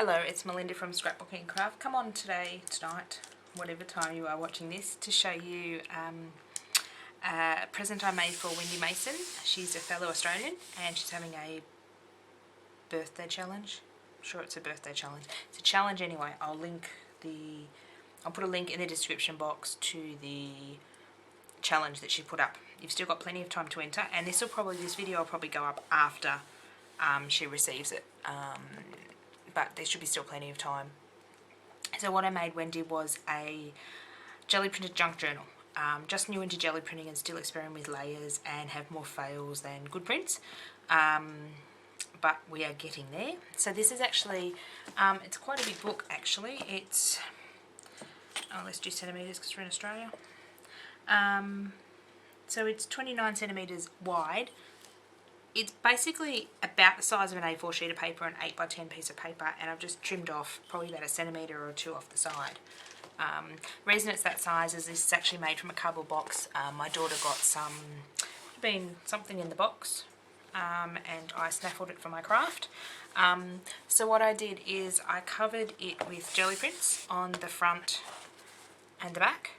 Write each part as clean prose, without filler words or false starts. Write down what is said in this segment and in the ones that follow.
Hello, it's Melinda from Scrapbooking Craft. Come on tonight, whatever time you are watching this, to show you a present I made for Wendy Mason. She's a fellow Australian and she's having a birthday challenge. I'm sure it's a birthday challenge. It's a challenge anyway. I'll put a link in the description box to the challenge that she put up. You've still got plenty of time to enter, and this video will probably go up after she receives it. But there should be still plenty of time. So what I made Wendy was a jelly printed junk journal. Just new into jelly printing and still experimenting with layers and have more fails than good prints. But we are getting there. So this is actually, it's quite a big book actually. It's, let's do centimetres because we're in Australia. So it's 29 centimetres wide. It's basically about the size of an A4 sheet of paper, an 8x10 piece of paper, and I've just trimmed off probably about a centimetre or two off the side. Reason it's that size is this is actually made from a cardboard box. My daughter got something in the box, and I snaffled it for my craft. So what I did is I covered it with jelly prints on the front and the back.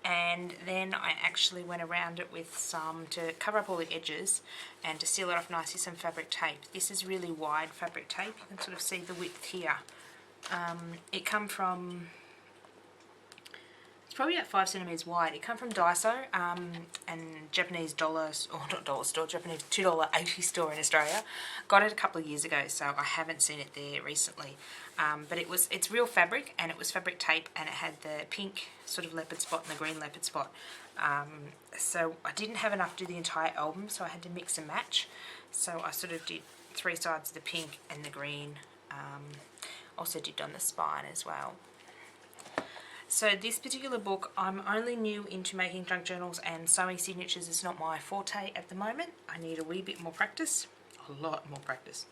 And then I actually went around it with some, to cover up all the edges and to seal it off nicely, some fabric tape. This is really wide fabric tape. You can sort of see the width here. It come from, it's probably about 5 centimetres wide. It come from Daiso, and Japanese dollars, or not dollar store, Japanese $2.80 store in Australia. Got it a couple of years ago, so I haven't seen it there recently. But it's real fabric, and it was fabric tape, and it had the pink sort of leopard spot and the green leopard spot. So I didn't have enough to do the entire album, so I had to mix and match. So I sort of did 3 sides of the pink and the green. Also did on the spine as well. So this particular book, I'm only new into making junk journals, and sewing signatures is not my forte at the moment. I need a wee bit more practice. A lot more practice.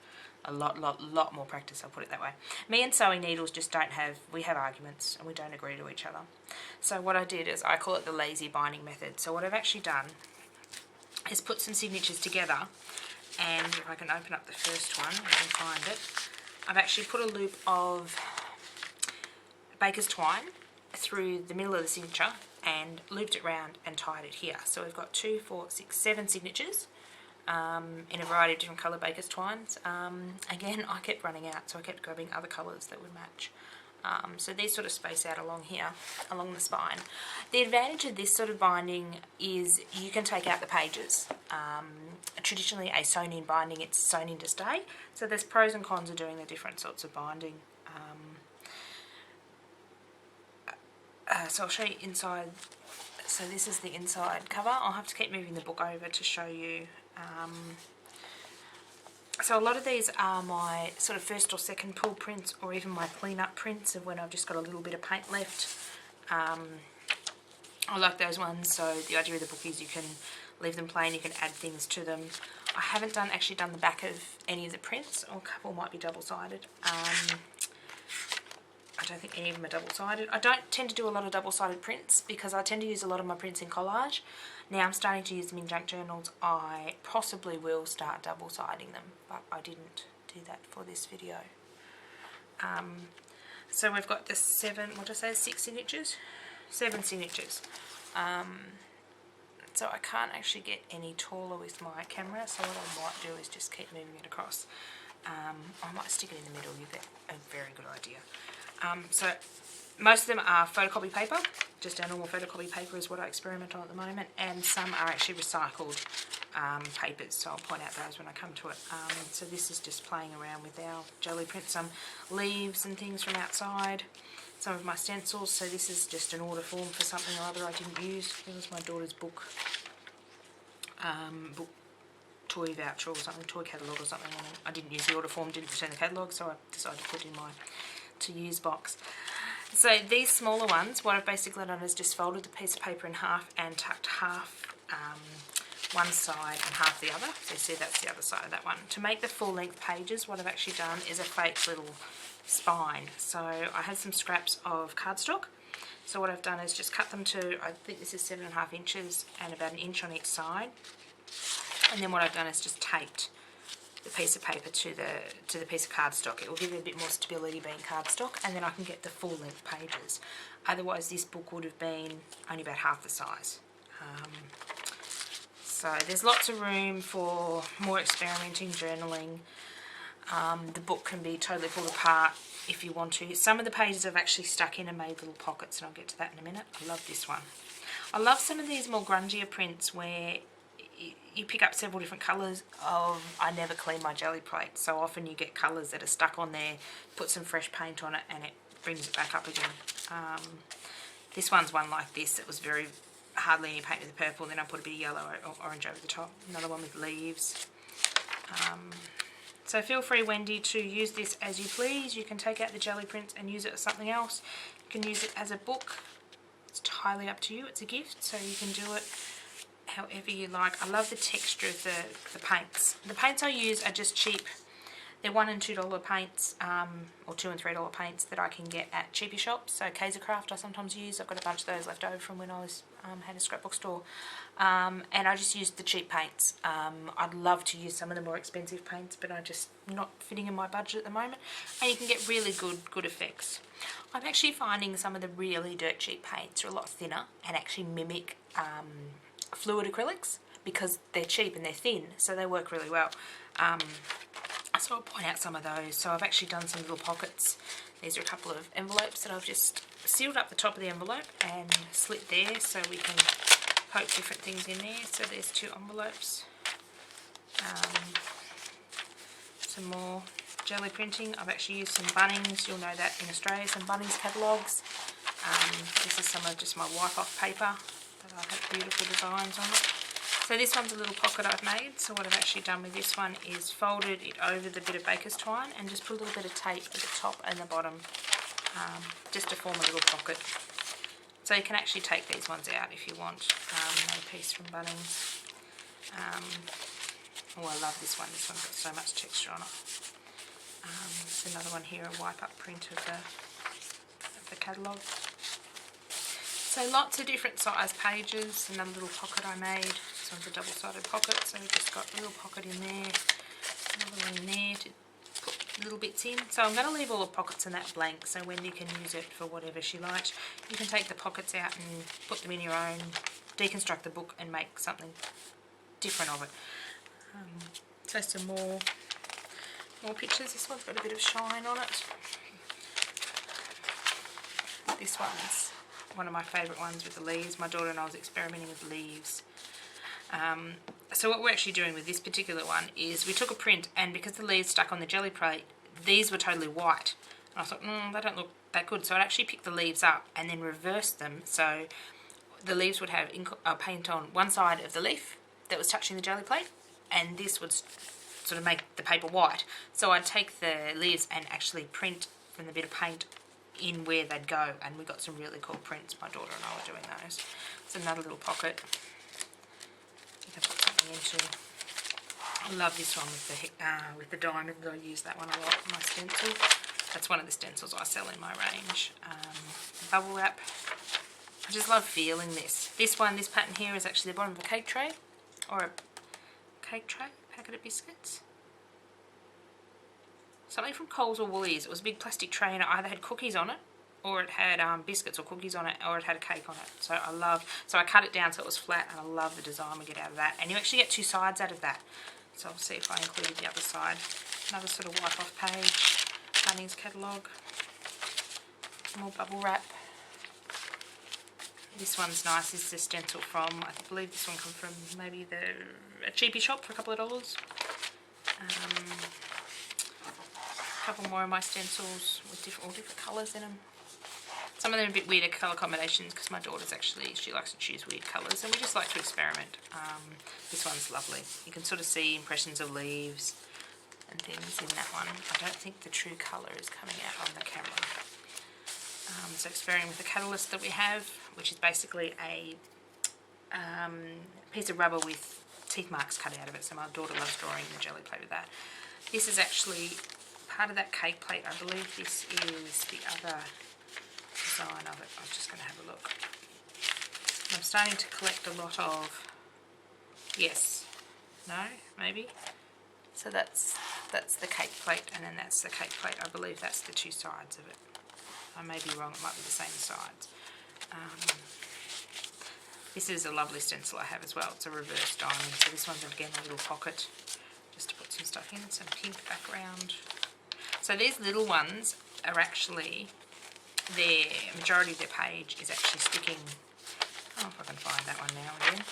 A lot more practice, I'll put it that way. Me and sewing needles just don't have, we have arguments and we don't agree to each other. So what I did is, I call it the lazy binding method. So what I've actually done is put some signatures together, and if I can open up the first one, I can find it. I've actually put a loop of baker's twine through the middle of the signature and looped it round and tied it here. So we've got 2, 4, 6, 7 signatures. In a variety of different colour baker's twines. Again, I kept running out, so I kept grabbing other colours that would match. So these sort of space out along here, along the spine. The advantage of this sort of binding is you can take out the pages. Traditionally a sewn-in binding, it's sewn in to stay. So there's pros and cons of doing the different sorts of binding. So I'll show you inside. So this is the inside cover. I'll have to keep moving the book over to show you. So a lot of these are my sort of first or second pull prints, or even my clean-up prints of when I've just got a little bit of paint left. I like those ones. So the idea of the book is you can leave them plain, you can add things to them. I haven't actually done the back of any of the prints, or a couple might be double-sided. I don't think any of them are double-sided. I don't tend to do a lot of double-sided prints because I tend to use a lot of my prints in collage. Now I'm starting to use them in junk journals. I possibly will start double-siding them, but I didn't do that for this video. So we've got the 6 signatures? 7 signatures. So I can't actually get any taller with my camera, so what I might do is just keep moving it across. I might stick it in the middle. You get a very good idea. So most of them are photocopy paper, just our normal photocopy paper is what I experiment on at the moment, and some are actually recycled papers, so I'll point out those when I come to it. So this is just playing around with our jelly print, some leaves and things from outside, some of my stencils. So this is just an order form for something or other I didn't use. It was my daughter's book toy voucher or something, toy catalogue or something. I didn't use the order form, didn't return the catalogue, so I decided to put it in my to-use box. So these smaller ones, what I've basically done is just folded the piece of paper in half and tucked half one side and half the other. So you see that's the other side of that one. To make the full-length pages, what I've actually done is a fake little spine. So I had some scraps of cardstock. So what I've done is just cut them to, I think this is 7.5 inches and about 1 inch on each side. And then what I've done is just taped the piece of paper to the piece of cardstock. It will give it a bit more stability being cardstock, and then I can get the full length pages. Otherwise this book would have been only about half the size. So there's lots of room for more experimenting, journaling. The book can be totally pulled apart if you want to. Some of the pages I've actually stuck in and made little pockets, and I'll get to that in a minute. I love this one. I love some of these more grungier prints where you pick up several different colours of I never clean my jelly plate. So often you get colours that are stuck on there, put some fresh paint on it and it brings it back up again. This one's one like this. It was very hardly any paint with the purple, then I put a bit of yellow or orange over the top. Another one with leaves. So feel free, Wendy, to use this as you please. You can take out the jelly prints and use it as something else. You can use it as a book. It's entirely up to you. It's a gift, so you can do it however you like. I love the texture of the paints. The paints I use are just cheap. They're $1 and $2 paints, or $2 and $3 paints that I can get at cheapy shops. So Kaisercraft I sometimes use. I've got a bunch of those left over from when I was had a scrapbook store. And I just used the cheap paints. I'd love to use some of the more expensive paints, but I'm just not fitting in my budget at the moment. And you can get really good effects. I'm actually finding some of the really dirt cheap paints are a lot thinner and actually mimic fluid acrylics because they're cheap and they're thin, so they work really well. So I'll point out some of those. So I've actually done some little pockets. These are a couple of envelopes that I've just sealed up the top of the envelope and slit there so we can poke different things in there. So there's 2 envelopes. Some more jelly printing. I've actually used some Bunnings. You'll know that in Australia, some Bunnings catalogues. This is some of just my wipe-off paper that I've had beautiful designs on it. So this one's a little pocket I've made. So what I've actually done with this one is folded it over the bit of baker's twine and just put a little bit of tape at the top and the bottom, just to form a little pocket. So you can actually take these ones out if you want. Another piece from Bunnings. Oh, I love this one. This one's got so much texture on it. There's another one here, a wipe-up print of the catalogue. So lots of different size pages. Another little pocket I made. This one's a double-sided pocket, so we've just got a little pocket in there, another one in there to put little bits in. So I'm going to leave all the pockets in that blank so Wendy can use it for whatever she likes. You can take the pockets out and put them in your own, deconstruct the book and make something different of it. So some more pictures. This one's got a bit of shine on it. This one's one of my favourite ones with the leaves. My daughter and I was experimenting with leaves. So what we're actually doing with this particular one is we took a print, and because the leaves stuck on the jelly plate, these were totally white. And I thought, they don't look that good. So I'd actually pick the leaves up and then reverse them. So the leaves would have paint on one side of the leaf that was touching the jelly plate, and this would sort of make the paper white. So I'd take the leaves and actually print from the bit of paint in where they'd go, and we got some really cool prints. My daughter and I were doing those. It's another little pocket. I put something into. I love this one with the diamond. I use that one a lot in my stencil. That's one of the stencils I sell in my range. Bubble wrap. I just love feeling this. This pattern here is actually the bottom of a cake tray, or a cake tray, packet of biscuits. Something from Coles or Woolies. It was a big plastic tray and it either had cookies on it, or it had biscuits or cookies on it, or it had a cake on it. So I cut it down so it was flat, and I love the design we get out of that. And you actually get 2 sides out of that. So I'll see if I included the other side. Another sort of wipe-off page. Bunnings catalogue. More bubble wrap. This one's nice. This is a stencil from, I believe this one comes from maybe a cheapy shop for a couple of dollars. A couple more of my stencils with all different colours in them. Some of them are a bit weirder colour combinations because my daughter's she likes to choose weird colours, and we just like to experiment. This one's lovely. You can sort of see impressions of leaves and things in that one. I don't think the true colour is coming out on the camera. So experimenting with the catalyst that we have, which is basically a piece of rubber with teeth marks cut out of it. So my daughter loves drawing the jelly plate with that. This is actually part of that cake plate. I believe this is the other design of it. I'm just going to have a look. I'm starting to collect a lot of, yes, no, maybe. So that's the cake plate, and then that's the cake plate. I believe that's the two sides of it. I may be wrong, it might be the same sides. This is a lovely stencil I have as well. It's a reverse diamond, so this one's again a little pocket just to put some stuff in, some pink background. So these little ones are actually, their majority of their page is actually sticking. I don't know if I can find that one now again.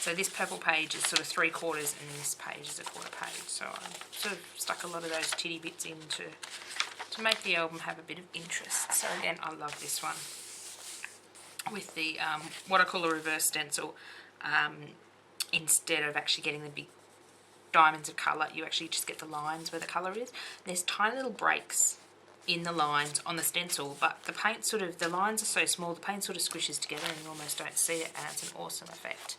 So this purple page is sort of 3/4 and this page is a 1/4 page. So I've sort of stuck a lot of those titty bits in to make the album have a bit of interest. So again, I love this one. With the, what I call a reverse stencil, instead of actually getting the big diamonds of colour, you actually just get the lines where the colour is. There's tiny little breaks in the lines on the stencil, but the paint sort of, the lines are so small, the paint sort of squishes together and you almost don't see it, and it's an awesome effect.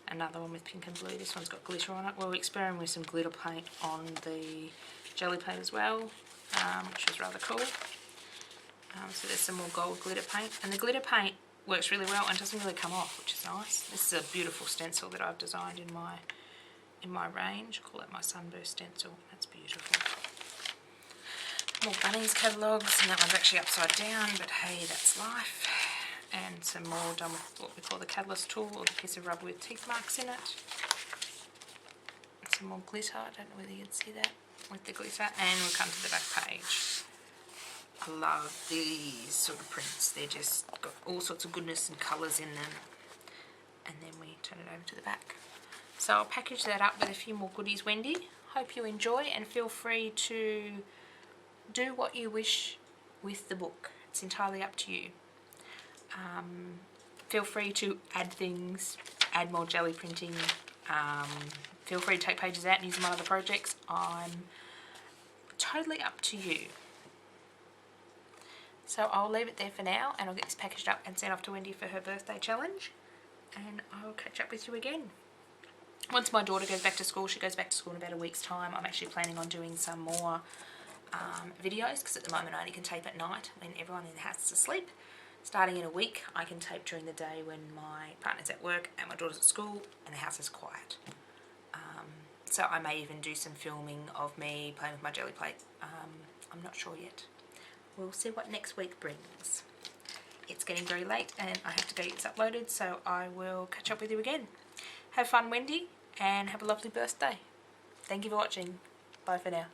Another one with pink and blue. This one's got glitter on it. Well, we're experimenting with some glitter paint on the Geli plate as well, which was rather cool. So there's some more gold glitter paint, and the glitter paint works really well and doesn't really come off, which is nice. This is a beautiful stencil that I've designed in my range. I call it my sunburst stencil. That's beautiful. More Bunnings catalogues, and that one's actually upside down, but hey, that's life. And some more done with what we call the catalyst tool, or the piece of rubber with teeth marks in it. And some more glitter, I don't know whether you can see that, with the glitter, and we'll come to the back page. I love these sort of prints, they're just got all sorts of goodness and colours in them. And then we turn it over to the back. So I'll package that up with a few more goodies, Wendy. Hope you enjoy, and feel free to do what you wish with the book. It's entirely up to you. Feel free to add things, add more Geli printing. Feel free to take pages out and use them on other projects. I'm totally up to you. So I'll leave it there for now, and I'll get this packaged up and sent off to Wendy for her birthday challenge. And I'll catch up with you again. Once my daughter goes back to school, she goes back to school in about a week's time, I'm actually planning on doing some more videos, because at the moment I only can tape at night when everyone in the house is asleep. Starting in a week, I can tape during the day when my partner's at work and my daughter's at school and the house is quiet. So I may even do some filming of me playing with my Geli plate. I'm not sure yet. We'll see what next week brings. It's getting very late and I have to go get this uploaded, so I will catch up with you again. Have fun, Wendy, and have a lovely birthday. Thank you for watching. Bye for now.